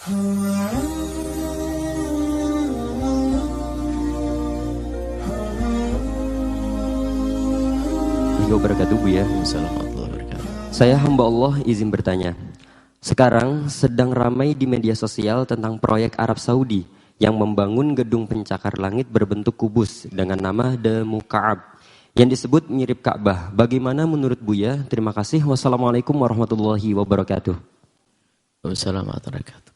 Wabarakatuh, Bu ya. Saya hamba Allah izin bertanya. Sekarang sedang ramai di media sosial tentang proyek Arab Saudi yang membangun gedung pencakar langit berbentuk kubus dengan nama The Muka'ab yang disebut mirip Ka'bah. Bagaimana menurut Buya? Terima kasih. Wassalamualaikum warahmatullahi wabarakatuh. Wassalamualaikum warahmatullahi wabarakatuh.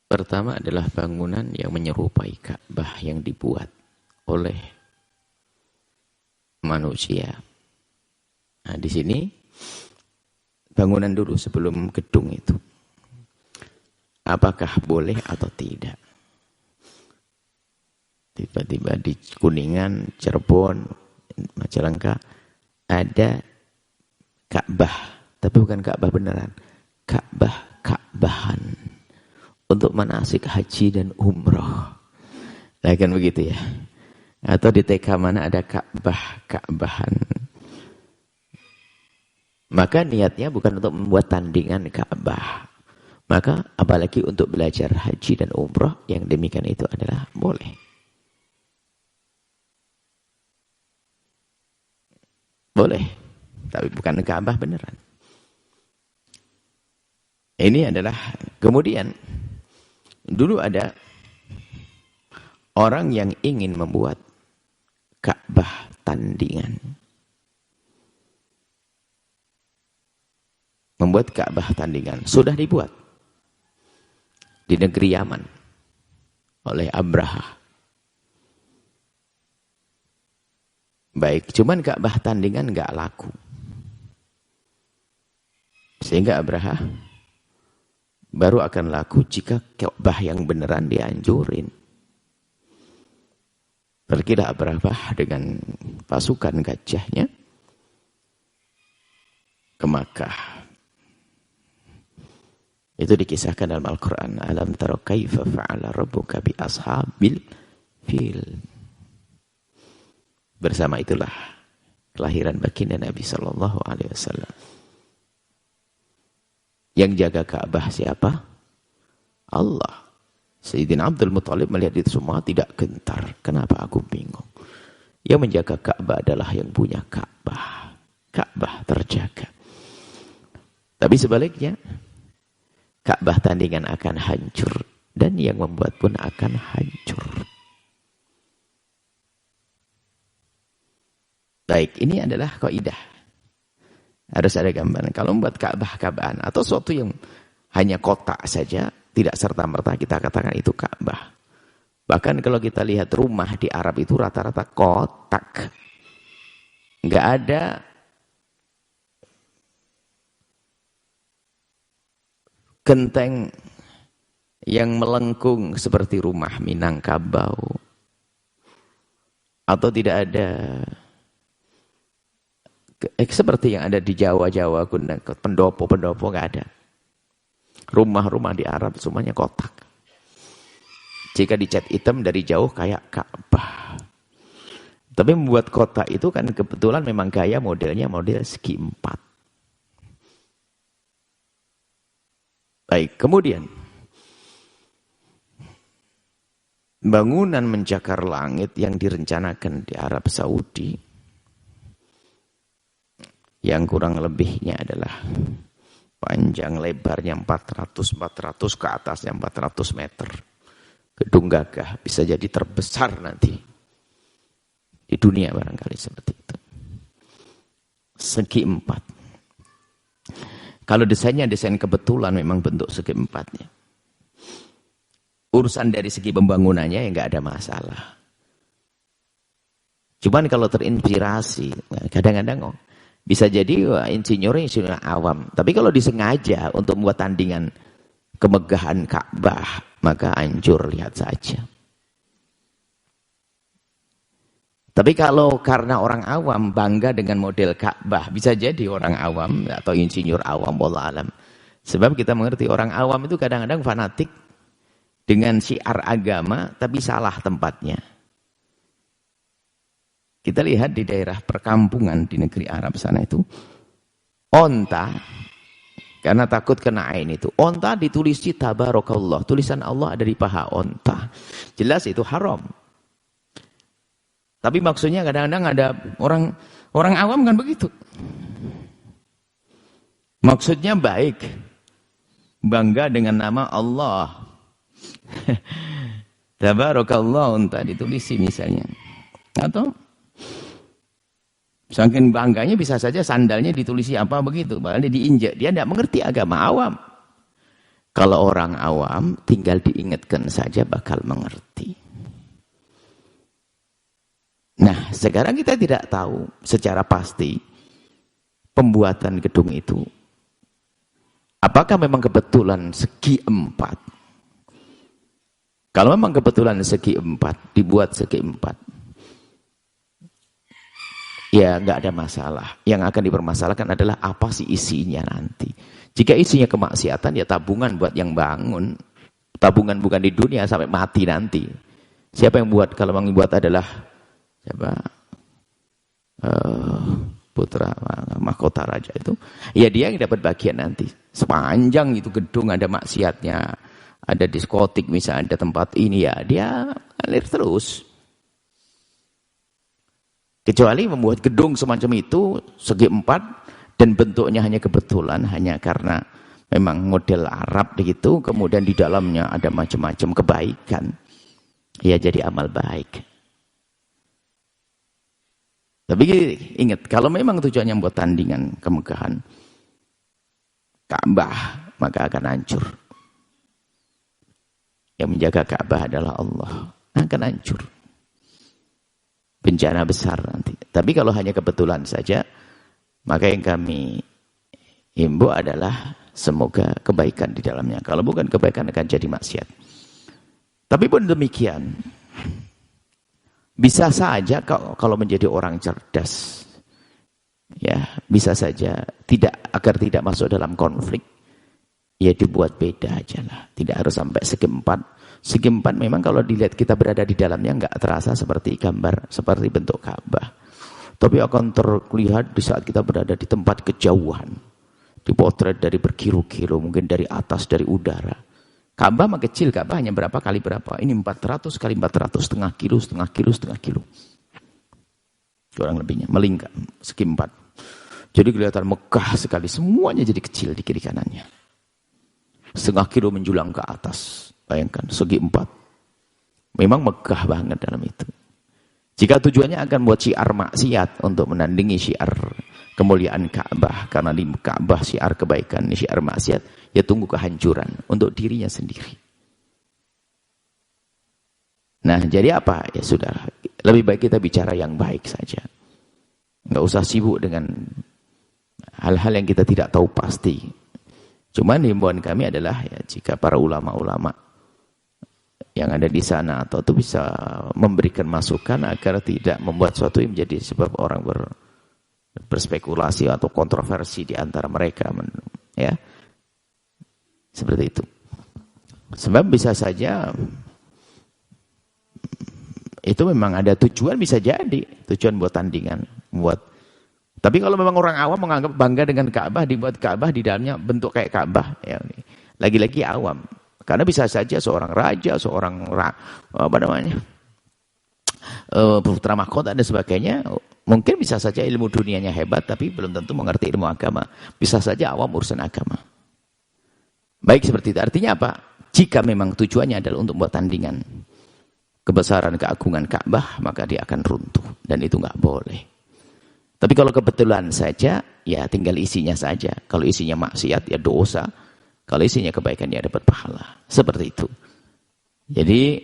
Pertama adalah bangunan yang menyerupai Ka'bah yang dibuat oleh manusia. Nah, di sini bangunan dulu sebelum gedung itu. Apakah boleh atau tidak? Tiba-tiba di Kuningan, Cirebon, Majalengka ada Ka'bah, tapi bukan Ka'bah beneran. Ka'bahan untuk manasik haji dan umroh. Nah, kan begitu ya. Atau di TK mana ada Ka'bahan. Maka niatnya bukan untuk membuat tandingan Ka'bah. Maka apalagi untuk belajar haji dan umroh, yang demikian itu adalah boleh. Boleh, tapi bukan Ka'bah beneran. Ini adalah, kemudian dulu ada orang yang ingin membuat Ka'bah tandingan. Membuat Ka'bah tandingan. Sudah dibuat di negeri Yaman oleh Abraha. Baik, cuman Ka'bah tandingan enggak laku. Sehingga Abraha baru akan laku jika Ka'bah yang beneran dihancurin. Pergilah Abraha dengan pasukan gajahnya ke Makkah. Itu dikisahkan dalam Al-Quran. Alam tara kaifa fa'ala rabbuka bi ashabil fil. Bersama itulah kelahiran baginda Nabi Sallallahu Alaihi Wasallam. Yang jaga Ka'bah siapa? Allah. Sayyidina Abdul Muttalib melihat itu semua tidak gentar. Kenapa aku bingung? Yang menjaga Ka'bah adalah yang punya Ka'bah. Ka'bah terjaga. Tapi sebaliknya, Ka'bah tandingan akan hancur. Dan yang membuat pun akan hancur. Baik, ini adalah kaidah. Harus ada gambaran. Kalau membuat Ka'bah-Ka'bahan atau sesuatu yang hanya kotak saja, tidak serta-merta kita katakan itu Ka'bah. Bahkan kalau kita lihat rumah di Arab itu rata-rata kotak. Enggak ada genteng yang melengkung seperti rumah Minangkabau. Atau tidak ada seperti yang ada di Jawa-Jawa, pendopo-pendopo enggak ada. Rumah-rumah di Arab semuanya kotak. Jika dicat hitam dari jauh kayak Ka'bah. Tapi membuat kotak itu kan kebetulan memang gaya modelnya model segi empat. Baik, kemudian bangunan mencakar langit yang direncanakan di Arab Saudi yang kurang lebihnya adalah panjang lebarnya 400 ke atasnya 400 meter. Gedung gagah bisa jadi terbesar nanti di dunia barangkali seperti itu. Segi empat. Kalau desainnya desain kebetulan memang bentuk segi empatnya. Urusan dari segi pembangunannya ya nggak ada masalah. Cuman kalau terinspirasi, kadang-kadang bisa jadi insinyur awam. Tapi kalau disengaja untuk membuat tandingan kemegahan Ka'bah, maka hancur, lihat saja. Tapi kalau karena orang awam bangga dengan model Ka'bah, bisa jadi orang awam atau insinyur awam, wallahu alam. Sebab kita mengerti orang awam itu kadang-kadang fanatik dengan syiar agama, tapi salah tempatnya. Kita lihat di daerah perkampungan di negeri Arab sana itu, onta Karena takut kena ain itu. Onta ditulisi tabarakallah. Tulisan Allah ada di paha onta. Jelas itu haram. Tapi maksudnya kadang-kadang ada orang awam kan begitu. Maksudnya baik. Bangga dengan nama Allah. Tabarakallah onta ditulisi misalnya. Atau saking bangganya bisa saja sandalnya ditulisi apa begitu. Bahkan dia diinjak. Dia tidak mengerti agama awam. Kalau orang awam tinggal diingatkan saja bakal mengerti. Nah sekarang kita tidak tahu secara pasti pembuatan gedung itu. Apakah memang kebetulan segi 4? Kalau memang kebetulan segi 4, dibuat segi 4. Ya nggak ada masalah. Yang akan dipermasalahkan adalah apa sih isinya nanti. Jika isinya kemaksiatan ya tabungan buat yang bangun. Tabungan bukan di dunia sampai mati nanti. Siapa yang buat? Kalau yang buat adalah siapa? Putra mahkota raja itu. Ya dia yang dapat bagian nanti. Sepanjang itu gedung ada maksiatnya. Ada diskotik misalnya, ada tempat ini ya. Dia ngalir terus. Kecuali membuat gedung semacam itu segi 4 dan bentuknya hanya kebetulan hanya karena memang model Arab begitu, kemudian di dalamnya ada macam-macam kebaikan. Ya jadi amal baik. Tapi ingat, kalau memang tujuannya buat tandingan kemegahan Ka'bah, maka akan hancur. Yang menjaga Ka'bah adalah Allah, akan hancur. Bencana besar nanti. Tapi kalau hanya kebetulan saja, maka yang kami himbau adalah semoga kebaikan di dalamnya. Kalau bukan kebaikan akan jadi maksiat. Tapi pun demikian, bisa saja kalau menjadi orang cerdas, ya bisa saja agar tidak masuk dalam konflik, ya dibuat beda aja lah. Tidak harus sampai segi 4. Segi 4 memang kalau dilihat kita berada di dalamnya enggak terasa seperti gambar, seperti bentuk Ka'bah. Tapi akan terlihat di saat kita berada di tempat kejauhan. Dipotret dari berkilo-kilo, mungkin dari atas, dari udara. Ka'bah mah kecil, Ka'bah hanya berapa kali berapa. Ini 400 kali 400, setengah kilo. Kurang lebihnya, melingkar, segi 4. Jadi kelihatan megah sekali, semuanya jadi kecil di kiri kanannya. Setengah kilo menjulang ke atas. Bayangkan, segi 4. Memang megah banget dalam itu. Jika tujuannya akan buat syiar maksiat untuk menandingi syiar kemuliaan Ka'bah. Karena di Ka'bah syiar kebaikan, syiar maksiat. Ya tunggu kehancuran untuk dirinya sendiri. Nah jadi apa? Ya sudah. Lebih baik kita bicara yang baik saja. Nggak usah sibuk dengan hal-hal yang kita tidak tahu pasti. Cuman himbauan kami adalah ya, jika para ulama-ulama yang ada di sana atau itu bisa memberikan masukan agar tidak membuat sesuatu yang menjadi sebab orang berspekulasi atau kontroversi di antara mereka, ya seperti itu. Sebab bisa saja itu memang ada tujuan, bisa jadi tujuan buat tandingan, tapi kalau memang orang awam menganggap bangga dengan Ka'bah, dibuat Ka'bah di dalamnya bentuk kayak Ka'bah, ya lagi-lagi awam. Karena bisa saja seorang raja, seorang putra mahkota dan sebagainya, mungkin bisa saja ilmu dunianya hebat, tapi belum tentu mengerti ilmu agama. Bisa saja awam urusan agama. Baik seperti itu. Artinya apa? Jika memang tujuannya adalah untuk membuat tandingan kebesaran keagungan Ka'bah, maka dia akan runtuh. Dan itu nggak boleh. Tapi kalau kebetulan saja, ya tinggal isinya saja. Kalau isinya maksiat, ya dosa. Kalau isinya kebaikan, ya dapat pahala. Seperti itu. Jadi,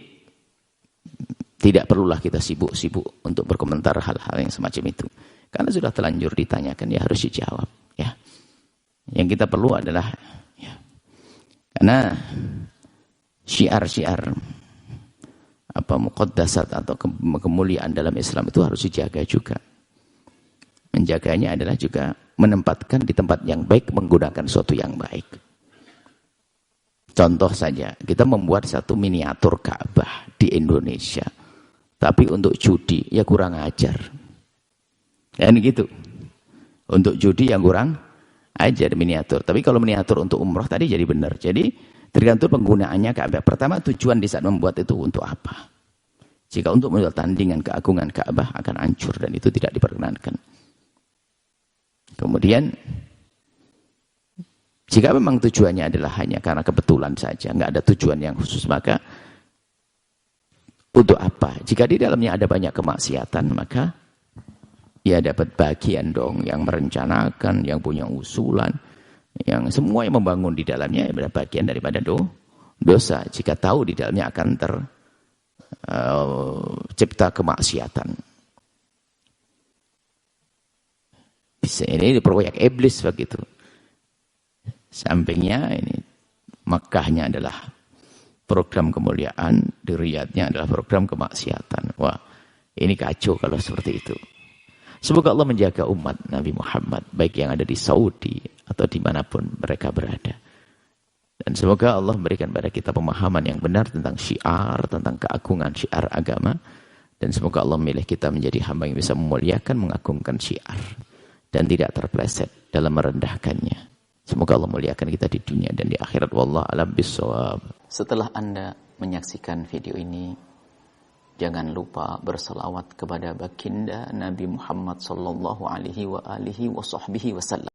tidak perlulah kita sibuk-sibuk untuk berkomentar hal-hal yang semacam itu. Karena sudah terlanjur ditanyakan, ya harus dijawab. Ya. Yang kita perlu adalah, ya, karena syiar-syiar, muqaddasat atau kemuliaan dalam Islam itu harus dijaga juga. Menjaganya adalah juga menempatkan di tempat yang baik, menggunakan sesuatu yang baik. Contoh saja, kita membuat satu miniatur Ka'bah di Indonesia. Tapi untuk judi, ya kurang ajar. Kan gitu. Untuk judi yang kurang aja miniatur. Tapi kalau miniatur untuk umroh tadi jadi benar. Jadi tergantung penggunaannya Ka'bah. Pertama, tujuan di saat membuat itu untuk apa? Jika untuk membuat tandingan keagungan Ka'bah akan hancur dan itu tidak diperkenankan. Kemudian jika memang tujuannya adalah hanya karena kebetulan saja, nggak ada tujuan yang khusus, maka untuk apa? Jika di dalamnya ada banyak kemaksiatan, maka ya dapat bagian dong yang merencanakan, yang punya usulan, yang semua yang membangun di dalamnya adalah bagian daripada dosa. Jika tahu di dalamnya akan tercipta kemaksiatan. Bisa ini proyek iblis begitu. Sampingnya ini Makkahnya adalah program kemuliaan, di Riyadhnya adalah program kemaksiatan. Wah, ini kacau kalau seperti itu. Semoga Allah menjaga umat Nabi Muhammad, baik yang ada di Saudi atau dimanapun mereka berada. Dan semoga Allah memberikan pada kita pemahaman yang benar tentang syiar, tentang keagungan syiar agama. Dan semoga Allah memilih kita menjadi hamba yang bisa memuliakan, mengagungkan syiar. Dan tidak terpleset dalam merendahkannya. Semoga Allah muliakan kita di dunia dan di akhirat. Wallahu a'lam bishawab. Setelah Anda menyaksikan video ini, jangan lupa berselawat kepada baginda Nabi Muhammad sallallahu alaihi wa alihi wa sahbihi wasallam.